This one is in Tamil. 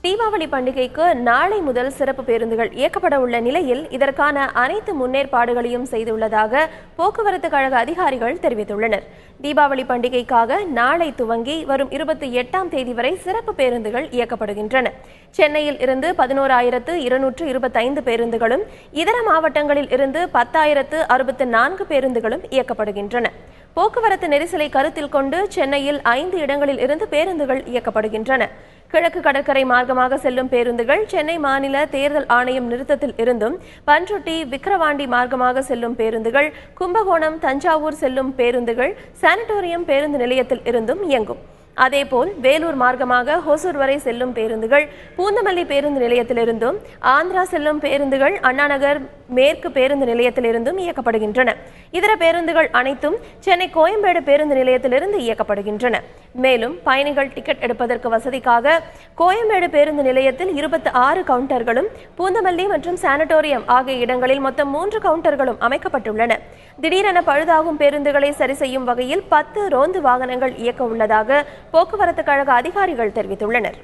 தீபாவளி பண்டிகைக்கு நாளை முதல் சிறப்பு பேருந்துகள் இயக்கப்பட உள்ள நிலையில் இதற்கான அனைத்து முன்னேற்பாடுகளையும் செய்துள்ளதாக போக்குவரத்து கழக அதிகாரிகள் தெரிவித்துள்ளனர். தீபாவளி பண்டிகைக்காக நாளை துவங்கி வரும் 28ஆம் தேதி வரை சிறப்பு பேருந்துகள் இயக்கப்படுகின்றன. சென்னையில் இருந்து 11,225 பேருந்துகளும் இதர மாவட்டங்களில் இருந்து 10,064 பேருந்துகளும் இயக்கப்படுகின்றன. போக்குவரத்து நெரிசலை கருத்தில் கொண்டு சென்னையில் 5 இடங்களில் இருந்து பேருந்துகள் இயக்கப்படுகின்றன. கிழக்கு கடற்கரை மார்க்கமாக செல்லும் பேருந்துகள் சென்னை மாநில தேர்தல் ஆணையம் நிறுத்தத்தில் இருந்தும், பண்ருட்டி விக்கிரவாண்டி மார்க்கமாக செல்லும் பேருந்துகள் கும்பகோணம் தஞ்சாவூர் செல்லும் பேருந்துகள் சானிட்டோரியம் பேருந்து நிலையத்தில் இருந்தும் இயங்கும். அதேபோல் வேலூர் மார்க்கமாக ஹொசூர் வரை செல்லும் பேருந்துகள் பூந்தமல்லி பேருந்து நிலையத்திலிருந்தும், ஆந்திரா செல்லும் பேருந்துகள் அண்ணாநகர் மேற்கு பேருந்து நிலையத்திலிருந்தும் இயக்கப்படுகின்றன. இதர பேருந்துகள் அனைத்தும் சென்னை கோயம்பேடு பேருந்து நிலையத்திலிருந்து இயக்கப்படுகின்றன. மேலும் பயணிகள் டிக்கெட் எடுப்பதற்கு வசதிக்காக கோயம்பேடு பேருந்து நிலையத்தில் 26 கவுண்டர்களும், பூந்தமல்லி மற்றும் சானிட்டோரியம் ஆகிய இடங்களில் மொத்தம் 3 கவுண்டர்களும் அமைக்கப்பட்டுள்ளன. திடீரென பழுதாகும் பேருந்துகளை சரி செய்யும் வகையில் 10 ரோந்து வாகனங்கள் இயக்க உள்ளதாக போக்குவரத்து கழக அதிகாரிகள் தெரிவித்துள்ளனர்.